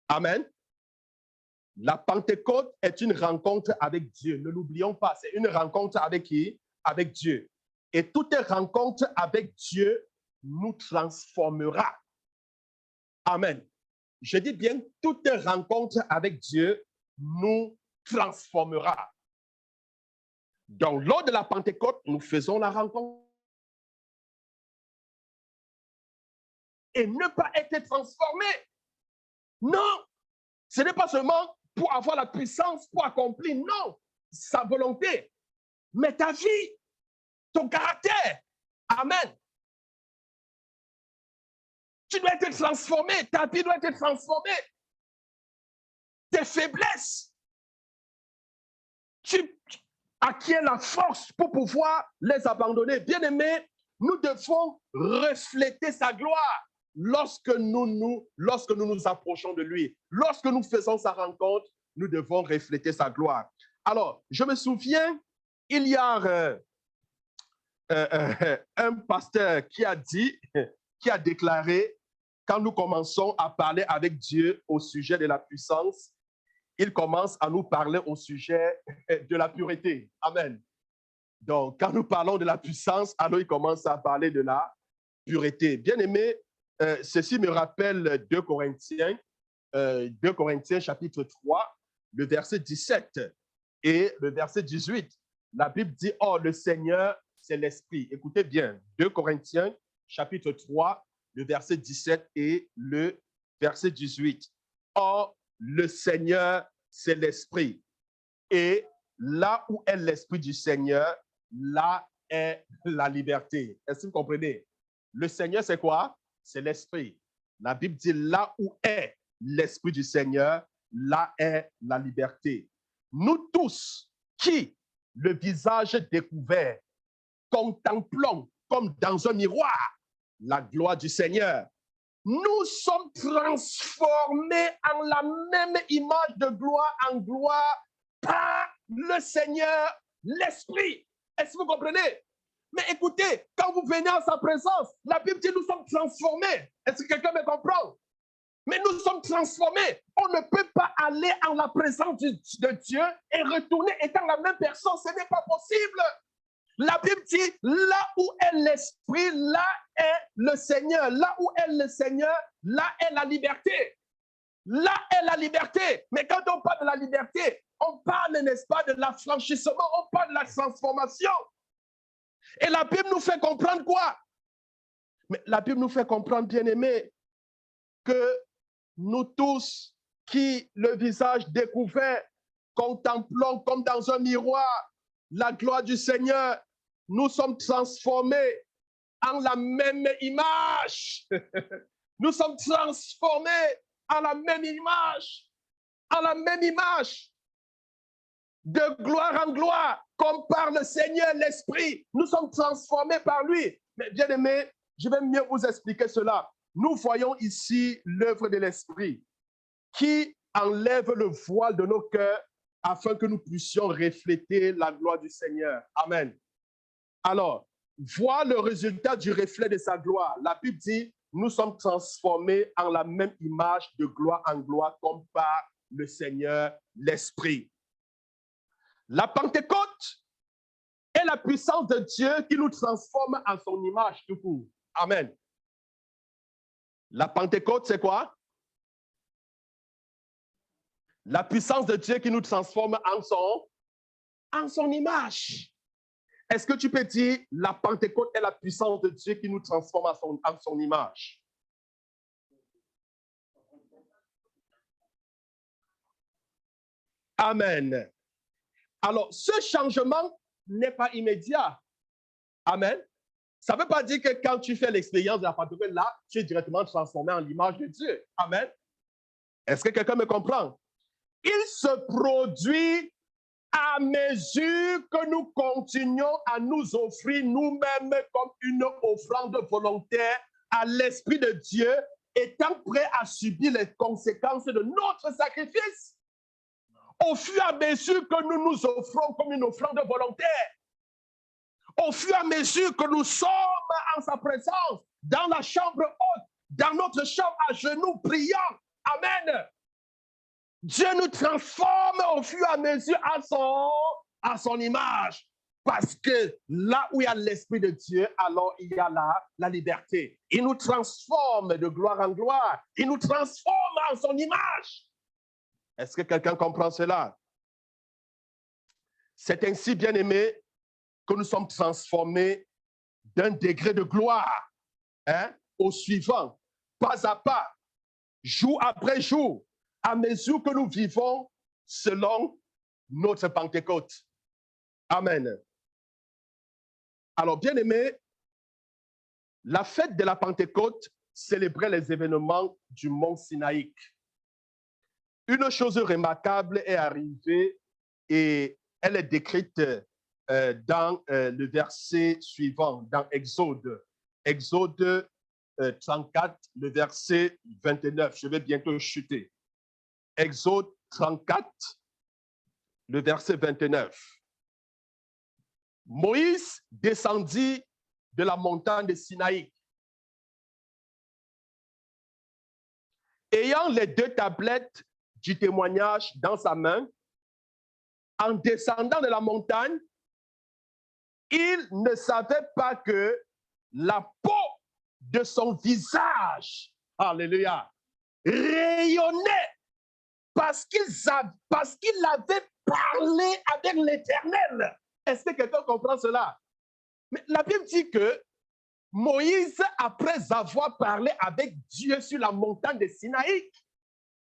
Amen. La Pentecôte est une rencontre avec Dieu. Ne l'oublions pas, c'est une rencontre avec qui? Avec Dieu. Et toute rencontre avec Dieu nous transformera. Amen. Je dis bien, toute rencontre avec Dieu nous transformera. Donc, lors de la Pentecôte, nous faisons la rencontre. Et ne pas être transformé. Non, ce n'est pas seulement pour avoir la puissance, pour accomplir, non, sa volonté, mais ta vie, ton caractère. Amen. Tu dois être transformé, ta vie doit être transformée. Tes faiblesses, tu acquiers la force pour pouvoir les abandonner. Bien-aimés, nous devons refléter sa gloire lorsque nous nous approchons de lui. Lorsque nous faisons sa rencontre, nous devons refléter sa gloire. Alors, je me souviens, il y a un pasteur qui a déclaré, quand nous commençons à parler avec Dieu au sujet de la puissance, il commence à nous parler au sujet de la pureté. Amen. Donc, quand nous parlons de la puissance, alors il commence à parler de la pureté. Bien aimé, ceci me rappelle 2 Corinthiens chapitre 3, le verset 17 et le verset 18. La Bible dit, « Oh, le Seigneur, c'est l'Esprit. » Écoutez bien, 2 Corinthiens chapitre 3, le verset 17 et le verset 18. « Oh, le Seigneur, c'est l'Esprit. Et là où est l'Esprit du Seigneur, là est la liberté. » Est-ce que vous comprenez? Le Seigneur, c'est quoi? C'est l'Esprit. La Bible dit, là où est l'Esprit du Seigneur, là est la liberté. Nous tous qui, le visage découvert, contemplons comme dans un miroir la gloire du Seigneur, nous sommes transformés en la même image de gloire en gloire par le Seigneur, l'Esprit. Est-ce que vous comprenez? Mais écoutez, quand vous venez en sa présence, la Bible dit nous sommes transformés. Est-ce que quelqu'un me comprend? Mais nous sommes transformés. On ne peut pas aller en la présence de Dieu et retourner étant la même personne. Ce n'est pas possible. La Bible dit, là où est l'Esprit, là est le Seigneur. Là où est le Seigneur, là est la liberté. Là est la liberté. Mais quand on parle de la liberté, on parle, n'est-ce pas, de l'affranchissement, on parle de la transformation. Et la Bible nous fait comprendre quoi? Mais la Bible nous fait comprendre, bien-aimés, que nous tous qui, le visage découvert, contemplons comme dans un miroir la gloire du Seigneur, nous sommes transformés en la même image. Nous sommes transformés en la même image. En la même image. De gloire en gloire, comme par le Seigneur l'Esprit. Nous sommes transformés par lui. Mais bien aimé, je vais mieux vous expliquer cela. Nous voyons ici l'œuvre de l'Esprit qui enlève le voile de nos cœurs afin que nous puissions refléter la gloire du Seigneur. Amen. Alors, voir le résultat du reflet de sa gloire. La Bible dit, nous sommes transformés en la même image de gloire en gloire comme par le Seigneur, l'Esprit. La Pentecôte est la puissance de Dieu qui nous transforme en son image tout court. Amen. La Pentecôte, c'est quoi? La puissance de Dieu qui nous transforme en son image. Est-ce que tu peux dire, la Pentecôte est la puissance de Dieu qui nous transforme en son image? Amen. Alors, ce changement n'est pas immédiat. Amen. Ça ne veut pas dire que quand tu fais l'expérience de la Pentecôte, là, tu es directement transformé en l'image de Dieu. Amen. Est-ce que quelqu'un me comprend? Il se produit à mesure que nous continuons à nous offrir nous-mêmes comme une offrande volontaire à l'Esprit de Dieu, étant prêts à subir les conséquences de notre sacrifice. Au fur et à mesure que nous nous offrons comme une offrande volontaire, au fur et à mesure que nous sommes en sa présence, dans la chambre haute, dans notre chambre à genoux, priant, amen. Dieu nous transforme au fur et à mesure à son image. Parce que là où il y a l'Esprit de Dieu, alors il y a la liberté. Il nous transforme de gloire en gloire. Il nous transforme en son image. Est-ce que quelqu'un comprend cela? C'est ainsi, bien-aimés, que nous sommes transformés d'un degré de gloire au suivant, pas à pas, jour après jour, à mesure que nous vivons selon notre Pentecôte. Amen. Alors, bien-aimés, la fête de la Pentecôte célébrait les événements du mont Sinaï. Une chose remarquable est arrivée et elle est décrite dans le verset suivant, dans Exode. Exode 34, le verset 29. Je vais bientôt chuter. Exode 34, le verset 29. Moïse descendit de la montagne de Sinaï. Ayant les 2 tablettes du témoignage dans sa main, en descendant de la montagne, il ne savait pas que la peau de son visage, alléluia, rayonnait parce qu'il avait parlé avec l'Éternel. Est-ce que quelqu'un comprend cela? Mais la Bible dit que Moïse, après avoir parlé avec Dieu sur la montagne de Sinaï,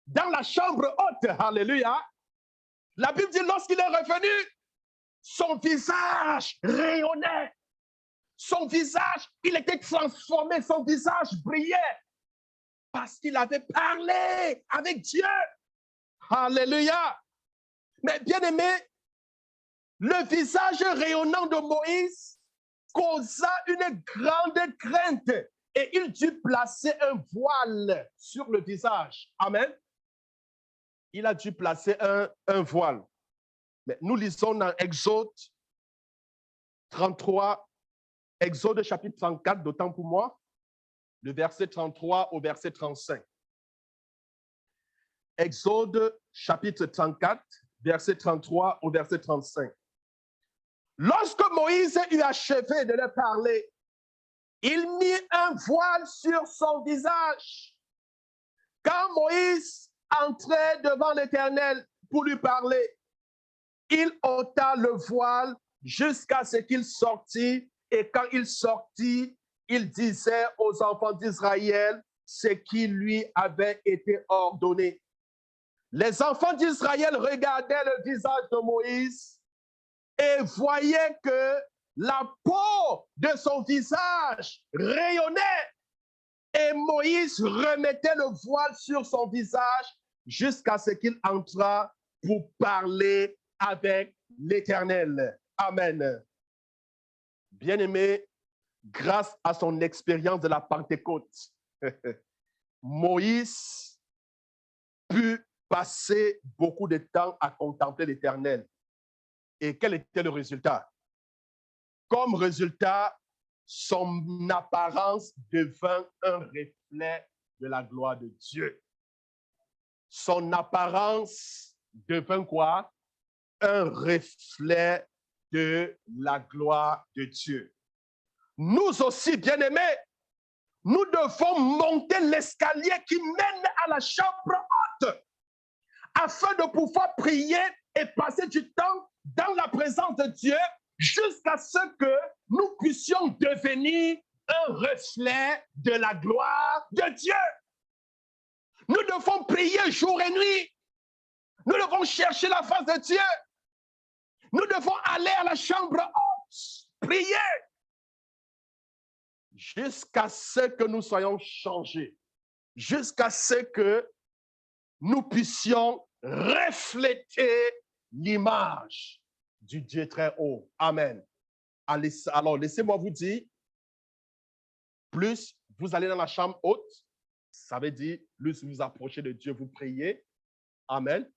dans la chambre haute, alléluia, la Bible dit lorsqu'il est revenu, son visage rayonnait. Son visage, il était transformé, son visage brillait parce qu'il avait parlé avec Dieu. Alléluia. Mais bien aimé, le visage rayonnant de Moïse causa une grande crainte et il dut placer un voile sur le visage. Amen. Il a dû placer un voile. Mais nous lisons dans Exode 33, Exode chapitre 34, d'autant pour moi, le verset 33 au verset 35. Exode chapitre 34, verset 33 au verset 35. Lorsque Moïse eut achevé de leur parler, il mit un voile sur son visage. Quand Moïse entrait devant l'Éternel pour lui parler, il ôta le voile jusqu'à ce qu'il sortît, et quand il sortit, il disait aux enfants d'Israël ce qui lui avait été ordonné. Les enfants d'Israël regardaient le visage de Moïse et voyaient que la peau de son visage rayonnait. Et Moïse remettait le voile sur son visage jusqu'à ce qu'il entrât pour parler avec l'Éternel. Amen. Bien-aimé, grâce à son expérience de la Pentecôte, Moïse put passé beaucoup de temps à contempler l'Éternel. Et quel était le résultat? Comme résultat, son apparence devint un reflet de la gloire de Dieu. Son apparence devint quoi? Un reflet de la gloire de Dieu. Nous aussi, bien-aimés, nous devons monter l'escalier qui mène à la chambre haute afin de pouvoir prier et passer du temps dans la présence de Dieu jusqu'à ce que nous puissions devenir un reflet de la gloire de Dieu. Nous devons prier jour et nuit. Nous devons chercher la face de Dieu. Nous devons aller à la chambre haute, prier, jusqu'à ce que nous soyons changés, jusqu'à ce que nous puissions refléter l'image du Dieu très haut. Amen. Alors, laissez-moi vous dire, plus vous allez dans la chambre haute, ça veut dire plus vous approchez de Dieu, vous priez. Amen.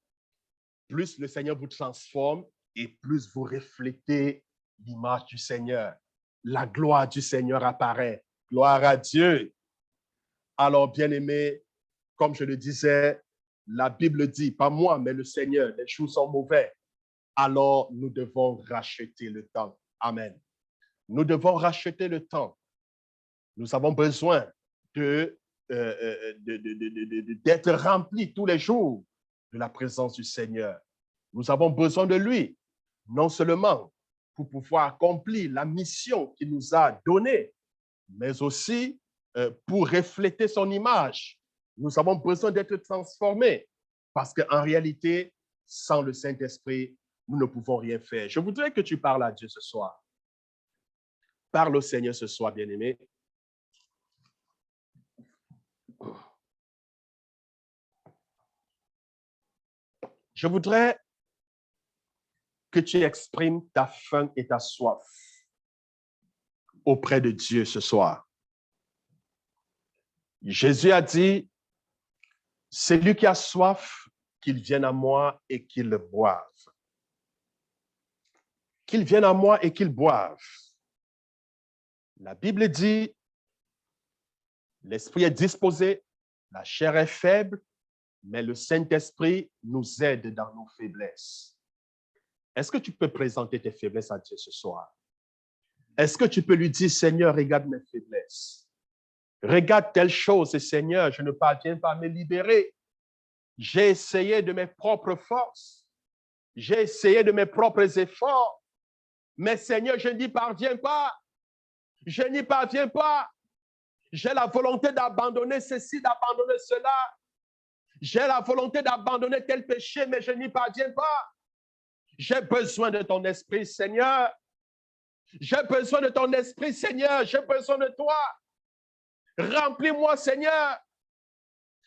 Plus le Seigneur vous transforme et plus vous reflétez l'image du Seigneur. La gloire du Seigneur apparaît. Gloire à Dieu. Alors, bien-aimés, comme je le disais, la Bible dit, pas moi, mais le Seigneur, les jours sont mauvais. Alors, nous devons racheter le temps. Amen. Nous devons racheter le temps. Nous avons besoin d'être remplis tous les jours de la présence du Seigneur. Nous avons besoin de lui, non seulement pour pouvoir accomplir la mission qu'il nous a donnée, mais aussi pour refléter son image. Nous avons besoin d'être transformés parce qu'en réalité, sans le Saint-Esprit, nous ne pouvons rien faire. Je voudrais que tu parles à Dieu ce soir. Parle au Seigneur ce soir, bien-aimé. Je voudrais que tu exprimes ta faim et ta soif auprès de Dieu ce soir. Jésus a dit, c'est lui qui a soif, qu'il vienne à moi et qu'il le boive. Qu'il vienne à moi et qu'il boive. La Bible dit, l'esprit est disposé, la chair est faible, mais le Saint-Esprit nous aide dans nos faiblesses. Est-ce que tu peux présenter tes faiblesses à Dieu ce soir? Est-ce que tu peux lui dire, Seigneur, regarde mes faiblesses. Regarde telle chose, et Seigneur, je ne parviens pas à me libérer. J'ai essayé de mes propres forces. J'ai essayé de mes propres efforts. Mais Seigneur, je n'y parviens pas. Je n'y parviens pas. J'ai la volonté d'abandonner ceci, d'abandonner cela. J'ai la volonté d'abandonner tel péché, mais je n'y parviens pas. J'ai besoin de ton esprit, Seigneur. J'ai besoin de ton esprit, Seigneur. J'ai besoin de toi. Remplis-moi, Seigneur.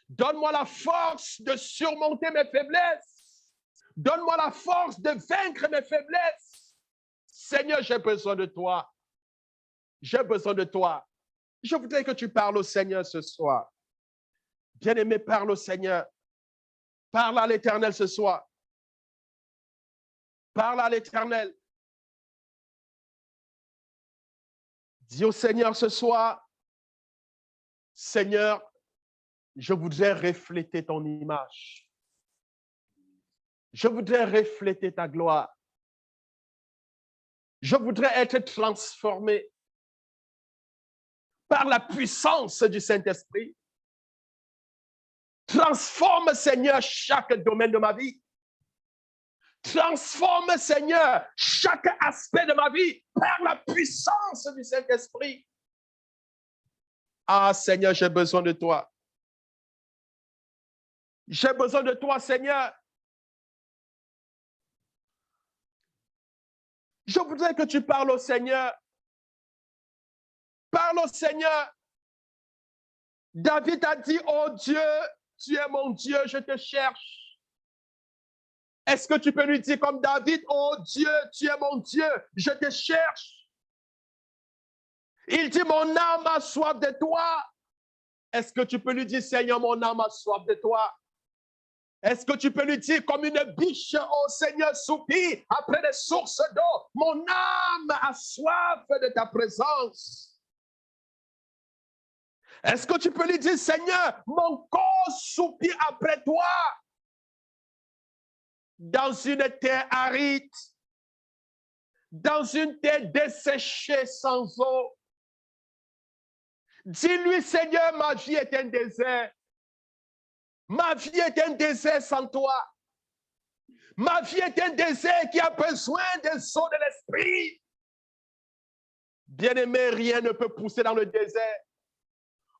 Donne-moi la force de surmonter mes faiblesses. Donne-moi la force de vaincre mes faiblesses. Seigneur, j'ai besoin de toi. J'ai besoin de toi. Je voudrais que tu parles au Seigneur ce soir. Bien-aimé, parle au Seigneur. Parle à l'Éternel ce soir. Parle à l'Éternel. Dis au Seigneur ce soir, Seigneur, je voudrais refléter ton image. Je voudrais refléter ta gloire. Je voudrais être transformé par la puissance du Saint-Esprit. Transforme, Seigneur, chaque domaine de ma vie. Transforme, Seigneur, chaque aspect de ma vie par la puissance du Saint-Esprit. Ah, Seigneur, j'ai besoin de toi. J'ai besoin de toi, Seigneur. Je voudrais que tu parles au Seigneur. Parle au Seigneur. David a dit, oh Dieu, tu es mon Dieu, je te cherche. Est-ce que tu peux lui dire comme David, oh Dieu, tu es mon Dieu, je te cherche. Il dit, mon âme a soif de toi. Est-ce que tu peux lui dire, Seigneur, mon âme a soif de toi? Est-ce que tu peux lui dire comme une biche, oh Seigneur, soupire après les sources d'eau, mon âme a soif de ta présence. Est-ce que tu peux lui dire, Seigneur, mon corps soupire après toi dans une terre aride, dans une terre desséchée sans eau. Dis-lui, Seigneur, ma vie est un désert. Ma vie est un désert sans toi. Ma vie est un désert qui a besoin des eaux de l'esprit. Bien-aimé, rien ne peut pousser dans le désert.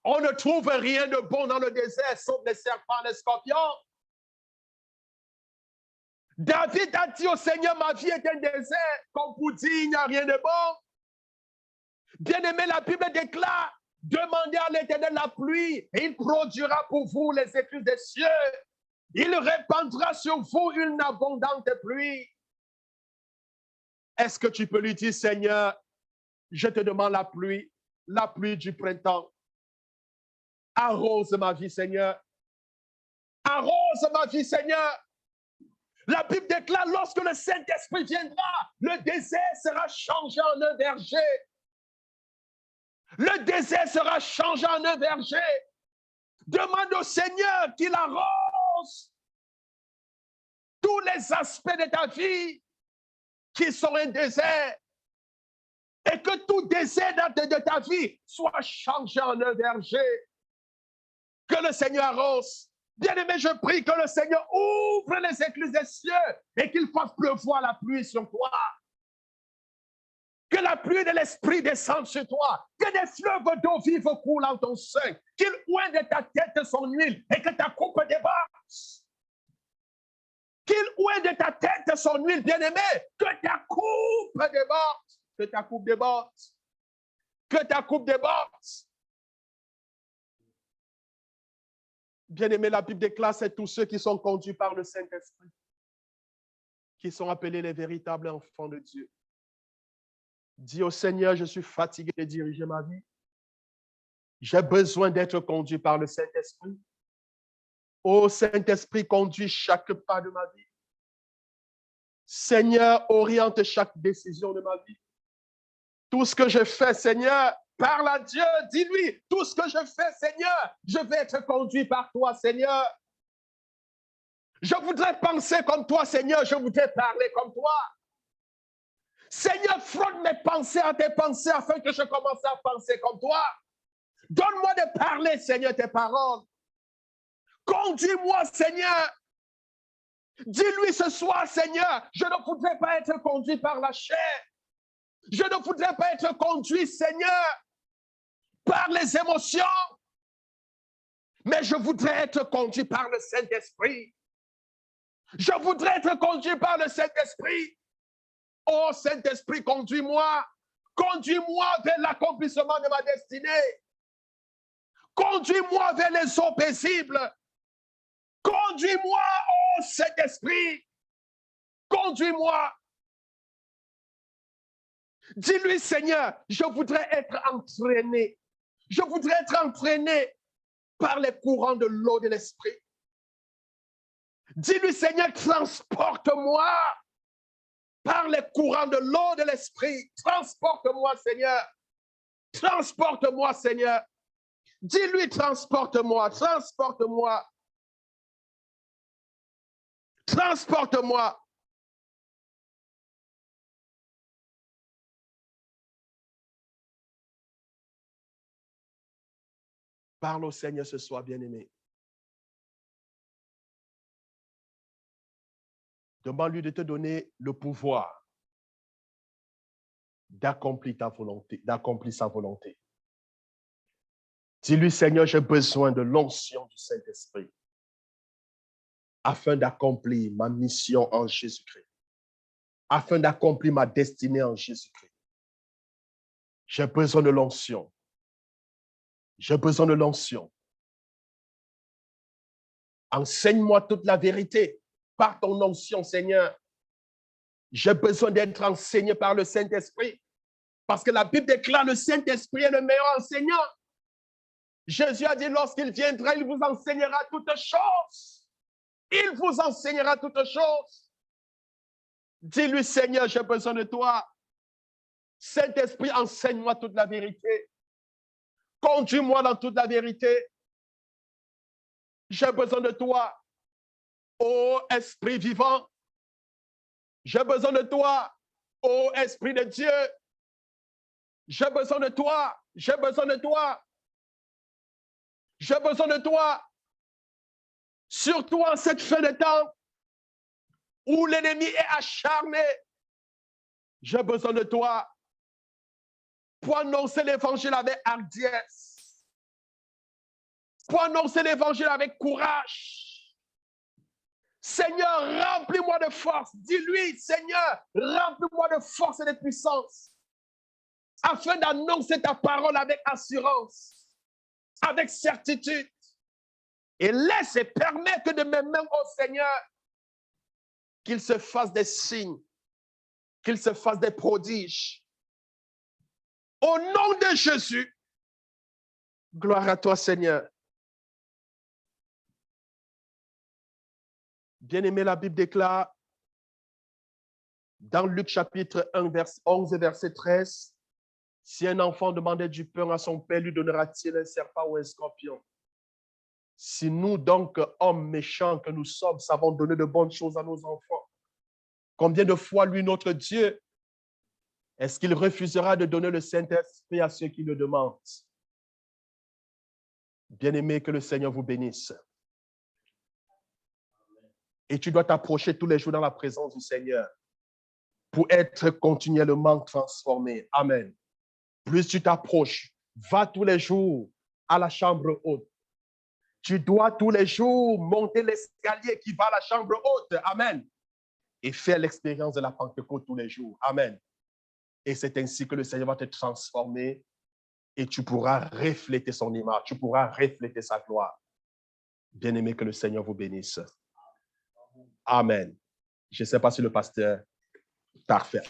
On ne trouve rien de bon dans le désert, sauf les serpents, les scorpions. David a dit au Seigneur, ma vie est un désert. Comme pour dire, il n'y a rien de bon. Bien-aimé, la Bible déclare, demandez à l'Éternel la pluie et il produira pour vous les écluses des cieux. Il répandra sur vous une abondante pluie. Est-ce que tu peux lui dire, Seigneur, je te demande la pluie du printemps. Arrose ma vie, Seigneur. Arrose ma vie, Seigneur. La Bible déclare, lorsque le Saint-Esprit viendra, le désert sera changé en un verger. Le désert sera changé en un verger. Demande au Seigneur qu'il arrose tous les aspects de ta vie qui sont un désert. Et que tout désert de ta vie soit changé en un verger. Que le Seigneur arrose. Bien-aimé, je prie que le Seigneur ouvre les écluses des cieux et qu'il fasse pleuvoir la pluie sur toi. Que la pluie de l'Esprit descende sur toi. Que des fleuves d'eau vive coulent en ton sein. Qu'il oigne de ta tête son huile et que ta coupe déborde. Qu'il oigne de ta tête son huile, bien-aimé. Que ta coupe déborde. Que ta coupe déborde. Que ta coupe déborde. Bien-aimé, la Bible déclare, c'est tous ceux qui sont conduits par le Saint-Esprit, qui sont appelés les véritables enfants de Dieu. Dis au Seigneur, je suis fatigué de diriger ma vie. J'ai besoin d'être conduit par le Saint-Esprit. Ô Saint-Esprit, conduis chaque pas de ma vie. Seigneur, oriente chaque décision de ma vie. Tout ce que je fais, Seigneur, parle à Dieu, dis-lui, tout ce que je fais, Seigneur, je vais être conduit par toi, Seigneur. Je voudrais penser comme toi, Seigneur, je voudrais parler comme toi. Seigneur, frotte mes pensées à tes pensées afin que je commence à penser comme toi. Donne-moi de parler, Seigneur, tes paroles. Conduis-moi, Seigneur. Dis-lui ce soir, Seigneur, je ne voudrais pas être conduit par la chair. Je ne voudrais pas être conduit, Seigneur, par les émotions, mais je voudrais être conduit par le Saint-Esprit. Je voudrais être conduit par le Saint-Esprit. Oh Saint-Esprit, conduis-moi. Conduis-moi vers l'accomplissement de ma destinée. Conduis-moi vers les eaux paisibles. Conduis-moi, oh Saint-Esprit. Conduis-moi. Dis-lui, Seigneur, je voudrais être entraîné. Je voudrais être entraîné par les courants de l'eau de l'Esprit. Dis-lui, Seigneur, transporte-moi par les courants de l'eau de l'Esprit. Transporte-moi, Seigneur. Transporte-moi, Seigneur. Dis-lui, transporte-moi, transporte-moi. Transporte-moi. Parle au Seigneur ce soir, bien-aimé. Demande-lui de te donner le pouvoir d'accomplir ta volonté, d'accomplir sa volonté. Dis-lui, Seigneur, j'ai besoin de l'onction du Saint-Esprit afin d'accomplir ma mission en Jésus-Christ, afin d'accomplir ma destinée en Jésus-Christ. J'ai besoin de l'onction. J'ai besoin de l'onction. Enseigne-moi toute la vérité par ton onction, Seigneur. J'ai besoin d'être enseigné par le Saint-Esprit parce que la Bible déclare le Saint-Esprit est le meilleur enseignant. Jésus a dit, lorsqu'il viendra, il vous enseignera toutes choses. Il vous enseignera toutes choses. Dis-lui, Seigneur, j'ai besoin de toi. Saint-Esprit, enseigne-moi toute la vérité. Conduis-moi dans toute la vérité. J'ai besoin de toi, ô Esprit vivant. J'ai besoin de toi, ô Esprit de Dieu. J'ai besoin de toi. J'ai besoin de toi. J'ai besoin de toi. Surtout en cette fin de temps où l'ennemi est acharné. J'ai besoin de toi pour annoncer l'évangile avec hardiesse, pour annoncer l'évangile avec courage. Seigneur, remplis-moi de force. Dis-lui, Seigneur, remplis-moi de force et de puissance afin d'annoncer ta parole avec assurance, avec certitude. Et laisse et permets que de mes mains, ô Seigneur, qu'il se fasse des signes, qu'il se fasse des prodiges. Au nom de Jésus, gloire à toi, Seigneur. Bien-aimé, la Bible déclare dans Luc chapitre 1, verset 11 et verset 13, si un enfant demandait du pain à son père, lui donnera-t-il un serpent ou un scorpion? Si nous, donc, hommes méchants que nous sommes, savons donner de bonnes choses à nos enfants, combien de fois, lui, notre Dieu, est-ce qu'il refusera de donner le Saint-Esprit à ceux qui le demandent? Bien-aimé, que le Seigneur vous bénisse. Et tu dois t'approcher tous les jours dans la présence du Seigneur pour être continuellement transformé. Amen. Plus tu t'approches, va tous les jours à la chambre haute. Tu dois tous les jours monter l'escalier qui va à la chambre haute. Amen. Et faire l'expérience de la Pentecôte tous les jours. Amen. Et c'est ainsi que le Seigneur va te transformer et tu pourras refléter son image. Tu pourras refléter sa gloire. Bien-aimé, que le Seigneur vous bénisse. Amen. Je ne sais pas si le pasteur t'a fait.